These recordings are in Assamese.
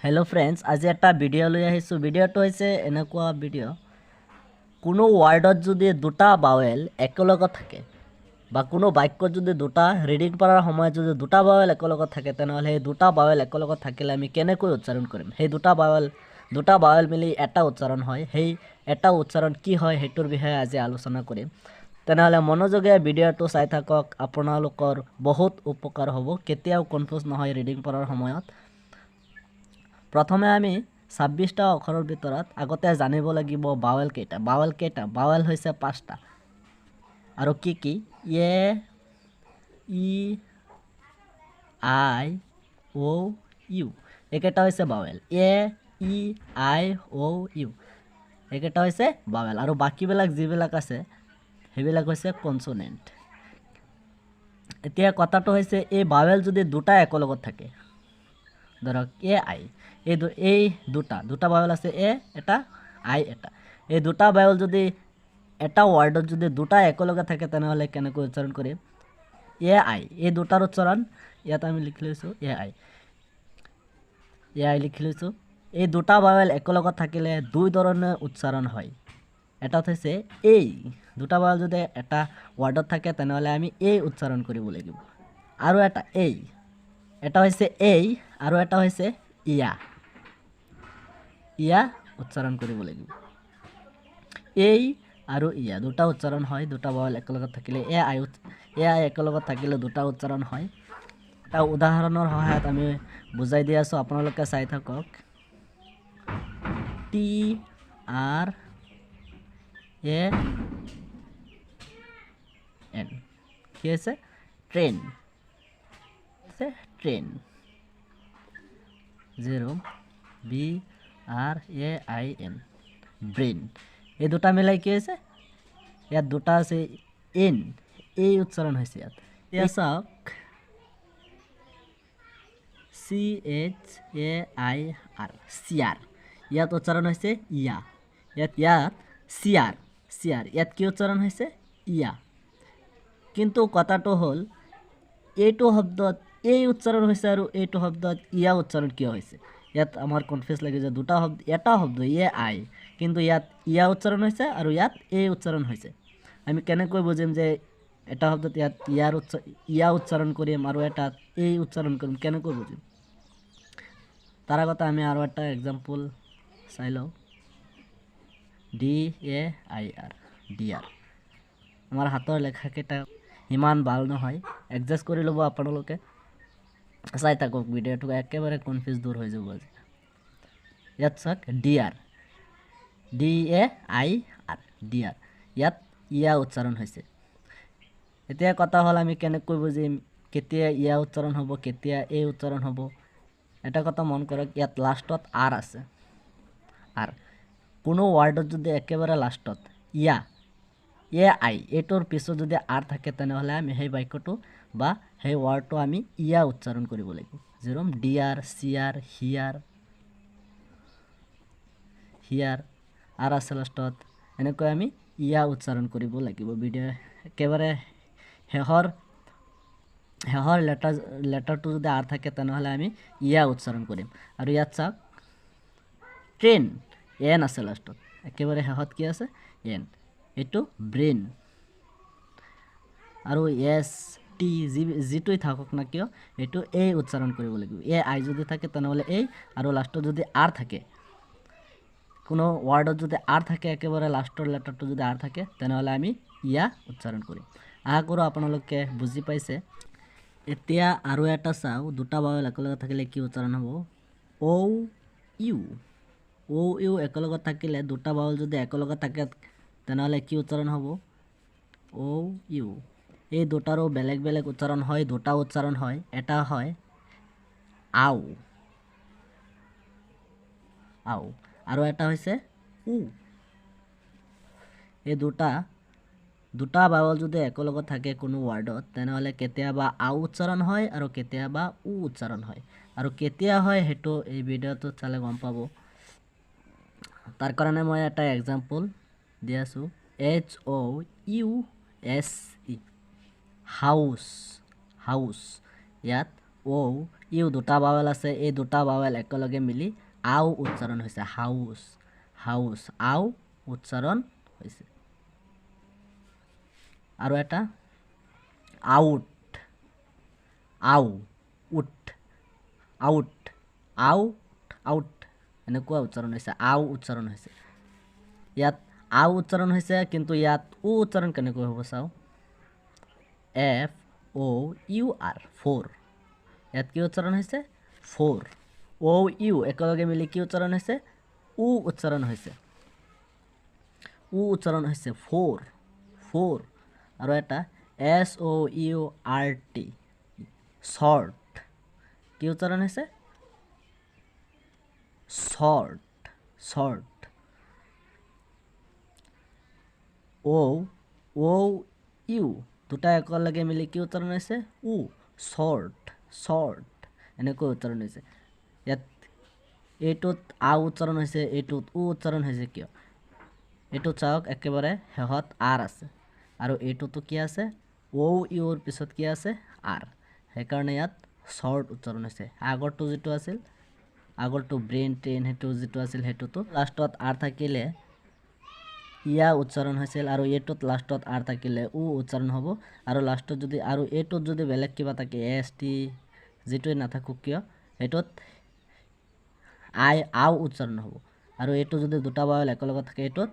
हेलो फ्रेंड्स, आज एक भिडिओ लै भिडिओটো एनेकुवा भिडिओ कोनो वार्डत जो दुटा बावेल एकेलगत थाके बा कोनो बाक्यत जो दुटा रिडिंग पढ़ार समय जो दुटा बावेल एकेलगत थाके तेनहले हेइ दुटा बावेल एकेलगत थाकिले आमि केनेকৈ उच्चारण करिम। हेइ दुटा बावेल मिली एटा उच्चारण हय। हेइ एटा उच्चारण कि हय हेइटुर बिषये आज आलोचना करिम। तेनहले मनोयोगे भिडिओটো चाइ थाকক, आपनालोकर बहुत उपकार हब, केতিয়াও कनफ्यूज নহয় रिडिंग पढ़ार সময়त। प्रथमे आमी 26टा अक्षৰৰ ভিতৰত আগতে জানিব লাগিব বাৱেল কেইটা। বাৱেল হৈছে 5টা আৰু কি এ ই আই ও ইউ একেটা হৈছে bowel. A E I O U একেটা হৈছে বাৱেল আৰু বাকিবিলাক যিবিলাক আছে সেইবিলাক হৈছে কনসোনেন্ট। এতিয়া কথাটো হৈছে এই বাৱেল যদি দুটা একেলগত থাকে, ধৰক এ আই, এই দুটা বাৱেল আছে, এ এটা আই এটা। এই দুটা বাৱেল যদি এটা ওয়াৰ্ডত যদি দুটা একেলগে থাকে তেনেহলে কেনেকৈ উচ্চাৰণ কৰিম? A I. এই দুটাৰ উচ্চাৰণ ইয়াত আমি লিখি লৈছোঁ এ আই লিখি লৈছোঁ। এই দুটা বাৱেল একেলগত থাকিলে দুই ধৰণে উচ্চাৰণ হয়। এটা হৈছে এই, দুটা বাৱেল যদি এটা ওয়াৰ্ডত থাকে তেনেহলে আমি এই উচ্চাৰণ কৰিব লাগিব। আৰু এটা এই, এটা হৈছে এই আৰু এটা হৈছে ইয়া উচ্চাৰণ কৰিব লাগিব। এই আৰু ইয়া দুটা উচ্চাৰণ হয়। দুটা বাৱেল একেলগত থাকিলে এ আই একেলগত থাকিলে দুটা উচ্চাৰণ হয়। এটা উদাহৰণৰ সহায়ত আমি বুজাই দি আছোঁ, আপোনালোকে চাই থাকক। টি আৰ এ এন কি আছে? Train. Zero' B R A I N brain. এই দুটা মিলাই কি হৈছে? ইয়াত দুটা আছে এন, এই উচ্চাৰণ হৈছে ইয়াত। এতিয়া চাওক C H A I R, chair. ইয়াত উচ্চাৰণ হৈছে ইয়া। ইয়াত চিয়াৰ, ইয়াত কি উচ্চাৰণ হৈছে? ইয়া। কিন্তু কথাটো হ'ল এইটো শব্দত এই উচ্চাৰণ হৈছে আৰু এইটো শব্দত ইয়া উচ্চাৰণ কিয় হৈছে? ইয়াত আমাৰ কনফিউজ লাগে যে এটা শব্দ এ আই, কিন্তু ইয়াত ইয়া উচ্চাৰণ হৈছে আৰু ইয়াত এই উচ্চাৰণ হৈছে। আমি কেনেকৈ বুজিম যে এটা শব্দত ইয়াত ইয়া উচ্চাৰণ কৰিম আৰু এটাত এই উচ্চাৰণ কৰিম? কেনেকৈ বুজিম? তাৰ আগতে আমি আৰু এটা এক্সাম্পল চাই লওঁ। D A I R, dear. আমাৰ হাতৰ লেখাকেইটা ইমান ভাল নহয়, এডজাষ্ট কৰি ল'ব আপোনালোকে। চাই থাকক ভিডিঅ'টো, একেবাৰে কনফিউজ দূৰ হৈ যাব আজি। ইয়াত চাওক dear, D A I R, dear. ইয়াত ইয়া উচ্চাৰণ হৈছে। এতিয়া কথা হ'ল আমি কেনেকৈ বুজিম কেতিয়া ইয়া উচ্চাৰণ হ'ব, কেতিয়া এই উচ্চাৰণ হ'ব? এটা কথা মন কৰক, ইয়াত লাষ্টত আৰ আছে। আৰ কোনো ওয়াৰ্ডত যদি একেবাৰে লাষ্টত ইয়া এ আই এইটোৰ পিছত যদি আৰ থাকে তেনেহ'লে আমি সেই বাক্যটো বা সেই ওয়াৰ্ডটো আমি ইয়া উচ্চাৰণ কৰিব লাগিব। যেৰম ডিয়াৰ, চিয়াৰ, হিয়াৰ আৰ আছে লাষ্টত, এনেকৈ আমি ইয়া উচ্চাৰণ কৰিব লাগিব। ভিডিঅ' একেবাৰে শেষৰ লেটাৰটো যদি আৰ থাকে তেনেহ'লে আমি ইয়া উচ্চাৰণ কৰিম। আৰু ইয়াত চাওক ট্ৰেইন, এন আছে লাষ্টত, একেবাৰে শেষত কি আছে? এন। এইটো ব্ৰেইন। আৰু এছ টি যিটোই থাকক না কিয় এইটো এই উচ্চাৰণ কৰিব লাগিব। এ আই যদি থাকে তেনেহ'লে এই, আৰু লাষ্টত যদি আৰ থাকে, কোনো ওয়াৰ্ডত যদি আৰ থাকে, একেবাৰে লাষ্টৰ লেটাৰটো যদি আৰ থাকে তেনেহ'লে আমি ইয়া উচ্চাৰণ কৰিম। আশা কৰোঁ আপোনালোকে বুজি পাইছে। এতিয়া আৰু এটা চাওঁ, দুটা বাৱেল একেলগে থাকিলে কি উচ্চাৰণ হ'ব? ও ইউ একেলগত থাকিলে, দুটা বাৱেল যদি একেলগত থাকে তেনেহ'লে কি উচ্চাৰণ হ'ব? ও ইউ। এই দুটাৰো বেলেগ বেলেগ উচ্চাৰণ হয়, দুটা উচ্চাৰণ হয়। এটা হয় আও আৰু এটা হৈছে উ। এই দুটা বাৱেল যদি একেলগত থাকে কোনো ওয়াৰ্ডত তেনেহ'লে কেতিয়াবা আও উচ্চাৰণ হয় আৰু কেতিয়াবা উ উচ্চাৰণ হয়। আৰু কেতিয়া হয় সেইটো এই ভিডিঅ'টোত চালে গম পাব। তাৰ কাৰণে মই এটা এক্সাম্পল দি আছোঁ। HOUSE, house. ইয়াত ও ইউ দুটা বাৱেল আছে এই দুটা বাৱেল একেলগে মিলি আও উচ্চাৰণ হৈছে হাউস হাউস আও উচ্চাৰণ হৈছে আৰু এটা আউট আও উট আউট আউট আউট এনেকুৱা উচ্চাৰণ হৈছে আও উচ্চাৰণ হৈছে ইয়াত আও উচ্চাৰণ হৈছে কিন্তু ইয়াত উ উচ্চাৰণ কেনেকৈ হ'ব চাও এফ ও ইউ আৰ 4 ইয়াত কি উচ্চাৰণ হৈছে 4 ও ইউ একেলগে মিলি কি উচ্চাৰণ হৈছে উ উচ্চাৰণ হৈছে 4 4 আৰু এটা S O U R T short কি উচ্চাৰণ হৈছে short short O O U দুটা একেলগে মিলি কি উচ্চাৰণ হৈছে উ শৰ্ট শৰ্ট এনেকৈ উচ্চাৰণ হৈছে ইয়াত এইটোত আ উচ্চাৰণ হৈছে এইটোত উ উচ্চাৰণ হৈছে কিয় এইটো চাওক একেবাৰে হেহত আৰ আছে আৰু এইটোতো কি আছে ও ইউৰ পিছত কি আছে আৰ সেইকাৰণে ইয়াত শৰ্ট উচ্চাৰণ হৈছে আগৰটো যেটো আছিল আগৰটো ব্ৰেইন ট্ৰেইন হেতু যেটো আছিল হেতুটো লাষ্টত আৰ থাকিলে ইয়া উচ্চাৰণ হৈছিল আৰু এইটোত লাষ্টত আৰ থাকিলে উ উচ্চাৰণ হ'ব আৰু লাষ্টত যদি আৰু এইটোত যদি বেলেগ কিবা থাকে এস টি যেটোই নাথাকক কিয় এটোত আই আও উচ্চাৰণ হ'ব আৰু এইটো যদি দুটা বাৱেল একেলগে থাকে এটোত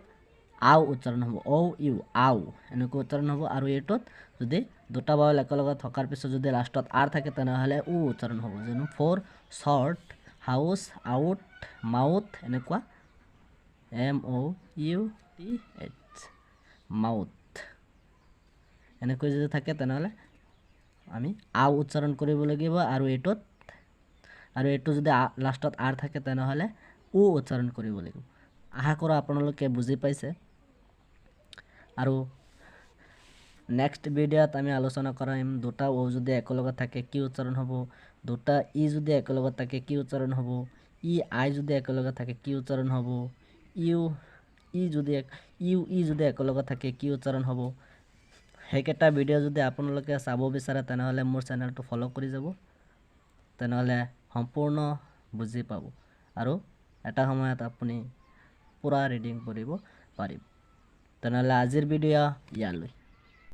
আও উচ্চাৰণ হ'ব ও ইউ আও এনেকৈ উচ্চাৰণ হ'ব আৰু এইটোত যদি দুটা বাৱেল একেলগে থকাৰ পিছত যদি লাষ্টত আৰ থাকে তেনেহলে উ উচ্চাৰণ হ'ব যেনে 4 শৰ্ট হাউস আউট মাউথ এনেকুৱা M O U T H mouth এনেকৈ যদি থাকে তেনেহলে আমি আও উচ্চাৰণ কৰিব লাগিব আৰু এইটোত আৰু এইটো যদি লাষ্টত আৰ থাকে তেনেহলে উ উচ্চাৰণ কৰিব লাগিব আশা কৰো আপোনালোকে বুজি পাইছে আৰু নেক্সট ভিডিওত আমি আলোচনা কৰিম দুটা ও যদি একেলগে থাকে কি উচ্চাৰণ হ'ব দুটা ই যদি একেলগে থাকে কি উচ্চাৰণ হ'ব ই আই যদি একেলগে থাকে কি উচ্চাৰণ হ'ব ইউ ই যদি একেলগে থাকে কি উচ্চাৰণ হ'ব হেকেটা ভিডিও যদি আপোনালোকে চাব বিচাৰে তেনেহলে মোৰ চেনেলটো ফলো কৰি যাব তেনেহলে সম্পূৰ্ণ বুজি পাব আৰু এটা সময়ত আপুনি পুৰা ৰিডিং কৰিব পাৰিব তেনেহলে আজিৰ ভিডিও ইয়ালৈ